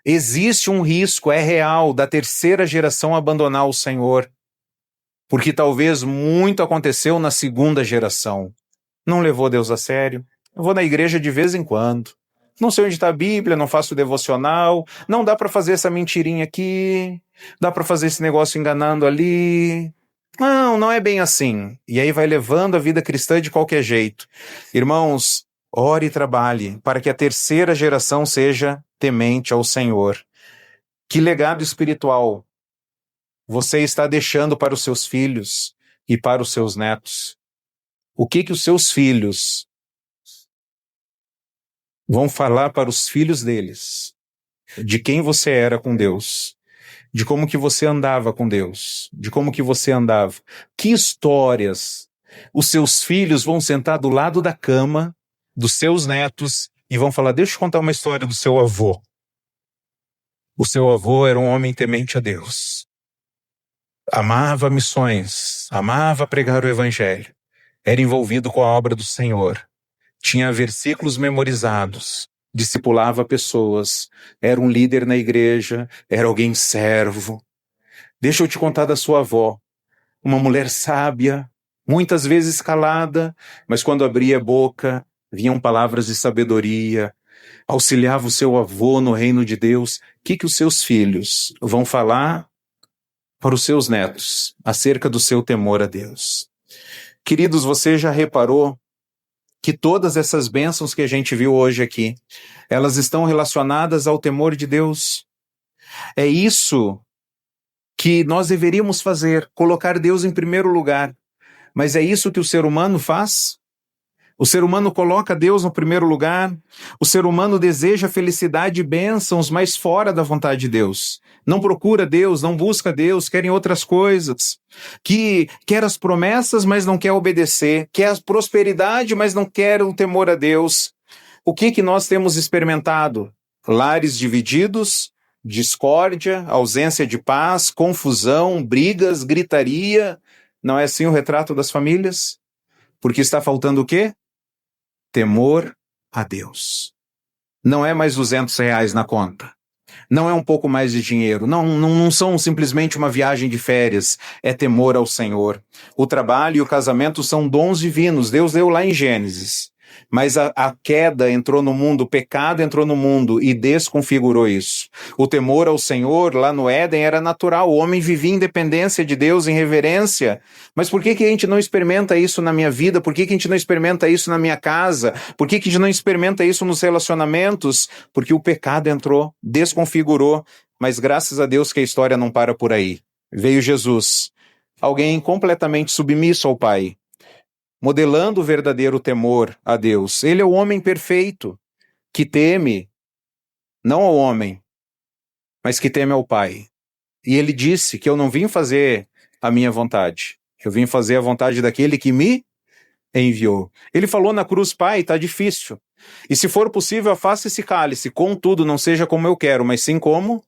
Existe um risco, é real, da terceira geração abandonar o Senhor, porque talvez muito aconteceu na segunda geração. Não levou Deus a sério. Eu vou na igreja de vez em quando. Não sei onde está a Bíblia, não faço devocional, não dá para fazer essa mentirinha aqui, dá para fazer esse negócio enganando ali. Não é bem assim. E aí vai levando a vida cristã de qualquer jeito. Irmãos, ore e trabalhe para que a terceira geração seja temente ao Senhor. Que legado espiritual você está deixando para os seus filhos e para os seus netos? O que os seus filhos vão falar para os filhos deles? De quem você era com Deus? De como que você andava com Deus, de como que você andava. Que histórias os seus filhos vão sentar do lado da cama dos seus netos e vão falar, deixa eu contar uma história do seu avô. O seu avô era um homem temente a Deus. amava missões, amava pregar o evangelho, era envolvido com a obra do Senhor, tinha versículos memorizados, discipulava pessoas, era um líder na igreja, era alguém servo. Deixa eu te contar da sua avó, uma mulher sábia, muitas vezes calada, mas quando abria a boca, vinham palavras de sabedoria, auxiliava o seu avô no reino de Deus. O que os seus filhos vão falar para os seus netos acerca do seu temor a Deus? Queridos, você já reparou que todas essas bênçãos que a gente viu hoje aqui, elas estão relacionadas ao temor de Deus? É isso que nós deveríamos fazer, colocar Deus em primeiro lugar. Mas é isso que o ser humano faz? O ser humano coloca Deus no primeiro lugar. O ser humano deseja felicidade e bênçãos, mas fora da vontade de Deus. Não procura Deus, não busca Deus, querem outras coisas. Quer as promessas, mas não quer obedecer. Quer a prosperidade, mas não quer o temor a Deus. O que nós temos experimentado? Lares divididos, discórdia, ausência de paz, confusão, brigas, gritaria. Não é assim o retrato das famílias? Porque está faltando o quê? Temor a Deus. Não é mais R$200 na conta. Não é um pouco mais de dinheiro. Não são simplesmente uma viagem de férias. É temor ao Senhor. O trabalho e o casamento são dons divinos. Deus deu lá em Gênesis. Mas a queda entrou no mundo, o pecado entrou no mundo e desconfigurou isso. O temor ao Senhor, lá no Éden, era natural. O homem vivia em dependência de Deus, em reverência. Mas por que a gente não experimenta isso na minha vida? Por que a gente não experimenta isso na minha casa? Por que a gente não experimenta isso nos relacionamentos? Porque o pecado entrou, desconfigurou. Mas graças a Deus que a história não para por aí. Veio Jesus, alguém completamente submisso ao Pai, modelando o verdadeiro temor a Deus. Ele é o homem perfeito, que teme, não ao homem, mas que teme ao Pai. E ele disse que eu não vim fazer a minha vontade, eu vim fazer a vontade daquele que me enviou. Ele falou na cruz: Pai, está difícil, e se for possível, afasta esse cálice, contudo, não seja como eu quero, mas sim como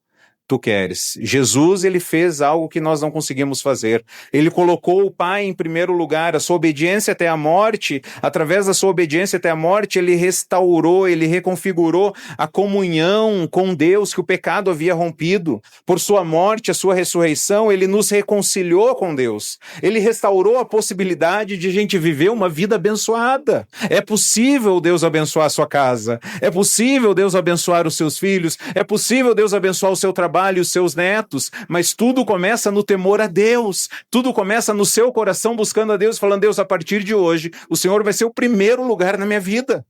tu queres. Jesus, ele fez algo que nós não conseguimos fazer. Ele colocou o Pai em primeiro lugar, a sua obediência até a morte. Através da sua obediência até a morte, ele restaurou, ele reconfigurou a comunhão com Deus que o pecado havia rompido. Por sua morte, a sua ressurreição, ele nos reconciliou com Deus. Ele restaurou a possibilidade de a gente viver uma vida abençoada. É possível Deus abençoar a sua casa. É possível Deus abençoar os seus filhos. É possível Deus abençoar o seu trabalho e os seus netos, mas tudo começa no temor a Deus, tudo começa no seu coração buscando a Deus, falando: Deus, a partir de hoje, o Senhor vai ser o primeiro lugar na minha vida,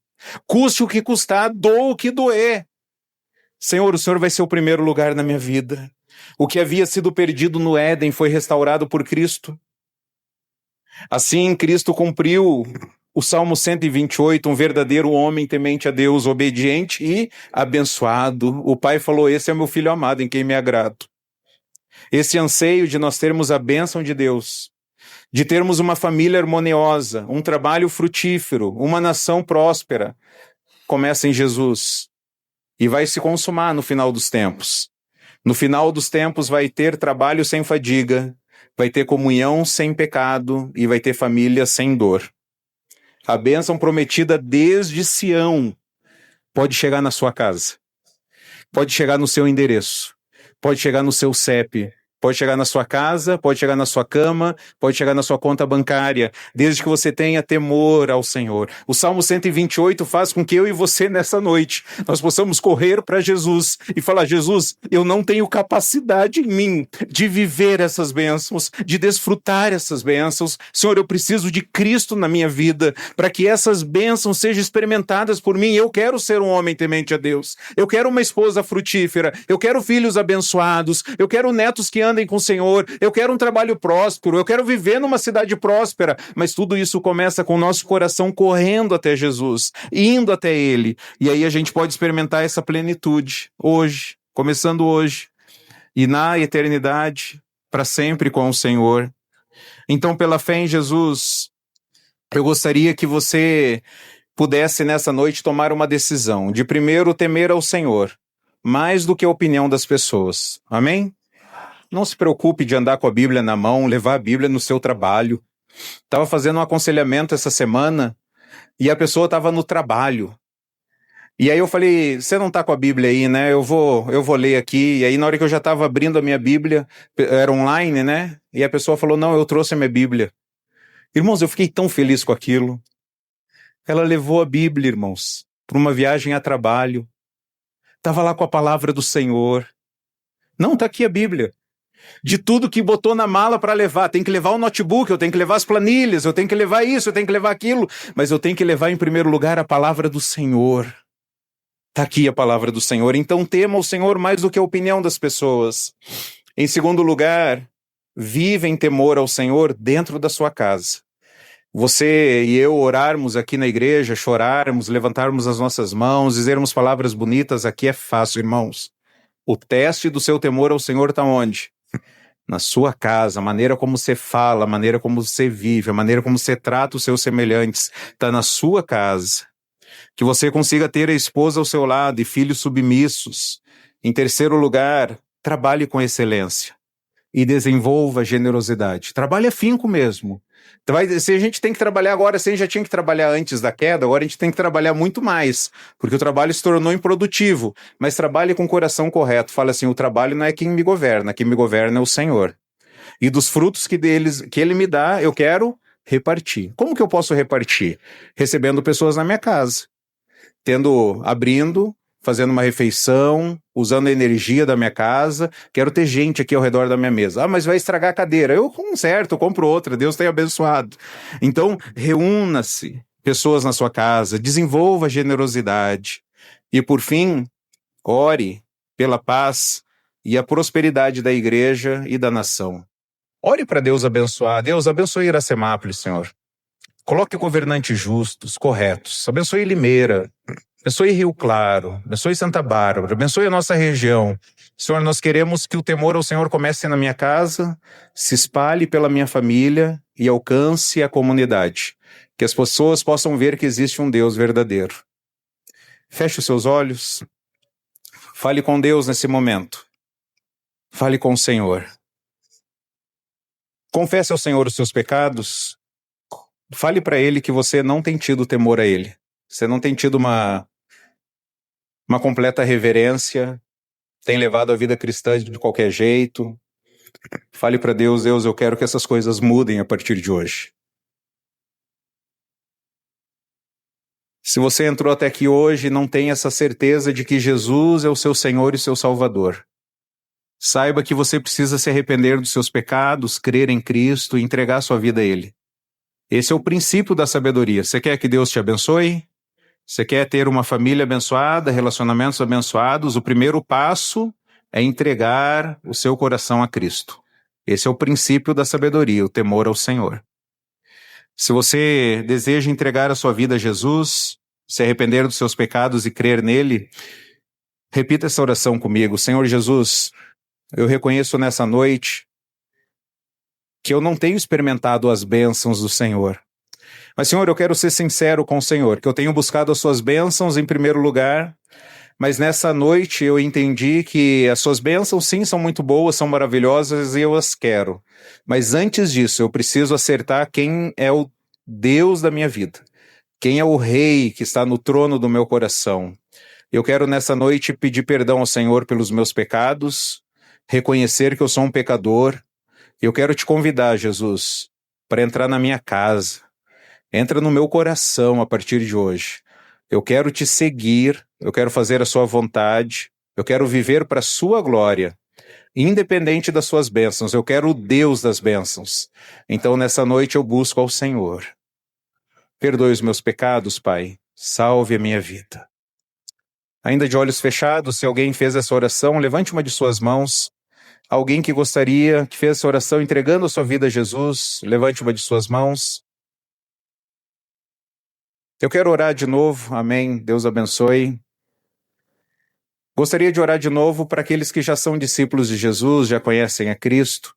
custe o que custar, doa o que doer. Senhor, o Senhor vai ser o primeiro lugar na minha vida. O que havia sido perdido no Éden foi restaurado por Cristo. Assim, Cristo cumpriu o Salmo 128, um verdadeiro homem temente a Deus, obediente e abençoado. O Pai falou: esse é meu filho amado, em quem me agrado. Esse anseio de nós termos a bênção de Deus, de termos uma família harmoniosa, um trabalho frutífero, uma nação próspera, começa em Jesus e vai se consumar no final dos tempos. No final dos tempos vai ter trabalho sem fadiga, vai ter comunhão sem pecado e vai ter família sem dor. A bênção prometida desde Sião pode chegar na sua casa, pode chegar no seu endereço, pode chegar no seu CEP, pode chegar na sua casa, pode chegar na sua cama, pode chegar na sua conta bancária, desde que você tenha temor ao Senhor. O Salmo 128 faz com que eu e você, nessa noite, nós possamos correr para Jesus e falar: Jesus, eu não tenho capacidade em mim de viver essas bênçãos, de desfrutar essas bênçãos. Senhor, eu preciso de Cristo na minha vida, para que essas bênçãos sejam experimentadas por mim. Eu quero ser um homem temente a Deus, eu quero uma esposa frutífera, eu quero filhos abençoados, eu quero netos que andem com o Senhor, eu quero um trabalho próspero, eu quero viver numa cidade próspera, mas tudo isso começa com o nosso coração correndo até Jesus, indo até Ele, e aí a gente pode experimentar essa plenitude hoje, começando hoje, e na eternidade, para sempre com o Senhor. Então, pela fé em Jesus, eu gostaria que você pudesse nessa noite tomar uma decisão de primeiro temer ao Senhor, mais do que a opinião das pessoas. Amém? Não se preocupe de andar com a Bíblia na mão, levar a Bíblia no seu trabalho. Estava fazendo um aconselhamento essa semana e a pessoa estava no trabalho. E aí eu falei, você não está com a Bíblia aí, né? Eu vou ler aqui. E aí na hora que eu já estava abrindo a minha Bíblia, era online, né? E a pessoa falou, não, eu trouxe a minha Bíblia. Irmãos, eu fiquei tão feliz com aquilo. Ela levou a Bíblia, irmãos, para uma viagem a trabalho. Estava lá com a palavra do Senhor. Não, está aqui a Bíblia. De tudo que botou na mala para levar. Tem que levar o notebook, eu tenho que levar as planilhas, eu tenho que levar isso, eu tenho que levar aquilo. Mas eu tenho que levar em primeiro lugar a palavra do Senhor. Está aqui a palavra do Senhor. Então tema o Senhor mais do que a opinião das pessoas. Em segundo lugar, vive em temor ao Senhor dentro da sua casa. Você e eu orarmos aqui na igreja, chorarmos, levantarmos as nossas mãos, dizermos palavras bonitas, aqui é fácil, irmãos. O teste do seu temor ao Senhor está onde? Na sua casa, a maneira como você fala, a maneira como você vive, a maneira como você trata os seus semelhantes, está na sua casa. Que você consiga ter a esposa ao seu lado e filhos submissos. Em terceiro lugar, trabalhe com excelência e desenvolva generosidade. Trabalhe afinco mesmo. Se a gente tem que trabalhar agora, se a gente já tinha que trabalhar antes da queda, agora a gente tem que trabalhar muito mais, porque o trabalho se tornou improdutivo, mas trabalhe com o coração correto. Fala assim, o trabalho não é quem me governa é o Senhor. E dos frutos que Ele me dá, eu quero repartir. Como que eu posso repartir? Recebendo pessoas na minha casa, abrindo, fazendo uma refeição, usando a energia da minha casa. Quero ter gente aqui ao redor da minha mesa. Ah, mas vai estragar a cadeira. Eu conserto, compro outra. Deus tenha abençoado. Então, reúna-se, pessoas na sua casa, desenvolva generosidade. E, por fim, ore pela paz e a prosperidade da igreja e da nação. Ore para Deus abençoar. Deus, abençoe Iracemápolis, Senhor. Coloque governantes justos, corretos. Abençoe Limeira. Abençoe Rio Claro. Abençoe Santa Bárbara. Abençoe a nossa região. Senhor, nós queremos que o temor ao Senhor comece na minha casa, se espalhe pela minha família e alcance a comunidade. Que as pessoas possam ver que existe um Deus verdadeiro. Feche os seus olhos. Fale com Deus nesse momento. Fale com o Senhor. Confesse ao Senhor os seus pecados. Fale para Ele que você não tem tido temor a Ele. Você não tem tido uma completa reverência, tem levado a vida cristã de qualquer jeito. Fale para Deus, Deus, eu quero que essas coisas mudem a partir de hoje. Se você entrou até aqui hoje e não tem essa certeza de que Jesus é o seu Senhor e seu Salvador, saiba que você precisa se arrepender dos seus pecados, crer em Cristo e entregar sua vida a Ele. Esse é o princípio da sabedoria. Você quer que Deus te abençoe? Você quer ter uma família abençoada, relacionamentos abençoados? O primeiro passo é entregar o seu coração a Cristo. Esse é o princípio da sabedoria, o temor ao Senhor. Se você deseja entregar a sua vida a Jesus, se arrepender dos seus pecados e crer nele, repita essa oração comigo. Senhor Jesus, eu reconheço nessa noite que eu não tenho experimentado as bênçãos do Senhor. Mas, Senhor, eu quero ser sincero com o Senhor, que eu tenho buscado as suas bênçãos em primeiro lugar, mas nessa noite eu entendi que as suas bênçãos, sim, são muito boas, são maravilhosas e eu as quero. Mas antes disso, eu preciso acertar quem é o Deus da minha vida, quem é o Rei que está no trono do meu coração. Eu quero nessa noite pedir perdão ao Senhor pelos meus pecados, reconhecer que eu sou um pecador. Eu quero te convidar, Jesus, para entrar na minha casa. Entra no meu coração a partir de hoje. Eu quero te seguir, eu quero fazer a sua vontade, eu quero viver para a sua glória, independente das suas bênçãos. Eu quero o Deus das bênçãos. Então, nessa noite, eu busco ao Senhor. Perdoe os meus pecados, Pai. Salve a minha vida. Ainda de olhos fechados, se alguém fez essa oração, levante uma de suas mãos. Alguém que fez essa oração entregando a sua vida a Jesus, levante uma de suas mãos. Eu quero orar de novo, amém, Deus abençoe. Gostaria de orar de novo para aqueles que já são discípulos de Jesus, já conhecem a Cristo.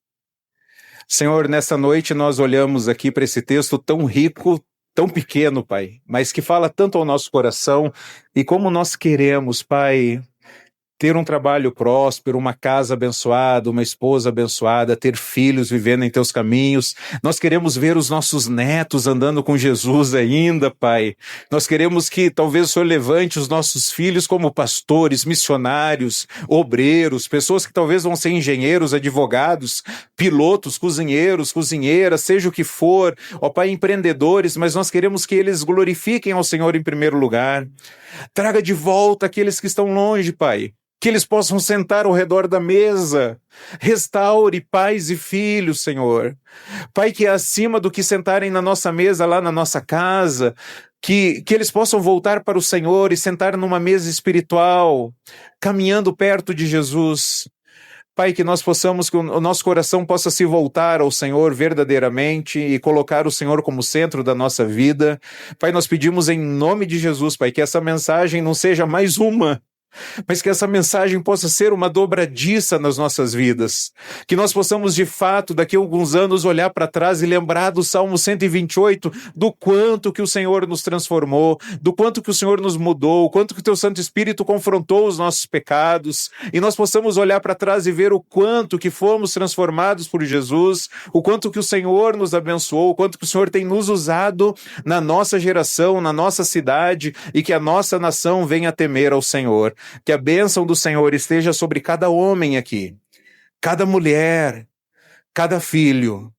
Senhor, nessa noite nós olhamos aqui para esse texto tão rico, tão pequeno, Pai, mas que fala tanto ao nosso coração e como nós queremos, Pai, ter um trabalho próspero, uma casa abençoada, uma esposa abençoada, ter filhos vivendo em teus caminhos. Nós queremos ver os nossos netos andando com Jesus ainda, Pai. Nós queremos que talvez o Senhor levante os nossos filhos como pastores, missionários, obreiros, pessoas que talvez vão ser engenheiros, advogados, pilotos, cozinheiros, cozinheiras, seja o que for, ó Pai, empreendedores, mas nós queremos que eles glorifiquem ao Senhor em primeiro lugar. Traga de volta aqueles que estão longe, Pai. Que eles possam sentar ao redor da mesa. Restaure pais e filhos, Senhor. Pai, que é acima do que sentarem na nossa mesa lá na nossa casa, que eles possam voltar para o Senhor e sentar numa mesa espiritual, caminhando perto de Jesus. Pai, que nós possamos, que o nosso coração possa se voltar ao Senhor verdadeiramente e colocar o Senhor como centro da nossa vida. Pai, nós pedimos em nome de Jesus, Pai, que essa mensagem não seja mais uma, mas que essa mensagem possa ser uma dobradiça nas nossas vidas. Que nós possamos, de fato, daqui a alguns anos, olhar para trás e lembrar do Salmo 128, do quanto que o Senhor nos transformou, do quanto que o Senhor nos mudou, o quanto que o Teu Santo Espírito confrontou os nossos pecados, e nós possamos olhar para trás e ver o quanto que fomos transformados por Jesus, o quanto que o Senhor nos abençoou, o quanto que o Senhor tem nos usado na nossa geração, na nossa cidade, e que a nossa nação venha temer ao Senhor. Que a bênção do Senhor esteja sobre cada homem aqui, cada mulher, cada filho,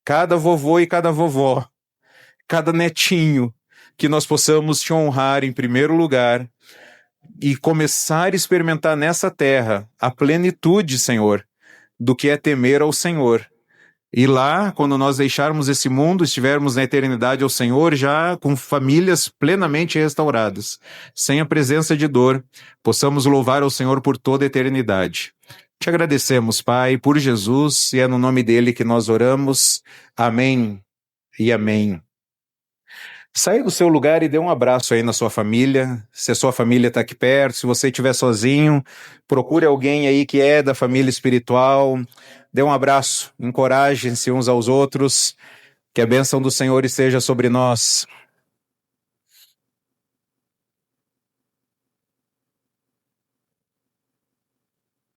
cada vovô e cada vovó, cada netinho, que nós possamos te honrar em primeiro lugar e começar a experimentar nessa terra a plenitude, Senhor, do que é temer ao Senhor. E lá, quando nós deixarmos esse mundo, estivermos na eternidade ao Senhor, já com famílias plenamente restauradas, sem a presença de dor, possamos louvar ao Senhor por toda a eternidade. Te agradecemos, Pai, por Jesus, e é no nome dele que nós oramos. Amém e amém. Saia do seu lugar e dê um abraço aí na sua família. Se a sua família está aqui perto, se você estiver sozinho, procure alguém aí que é da família espiritual. Dê um abraço, encorajem-se uns aos outros. Que a bênção do Senhor esteja sobre nós.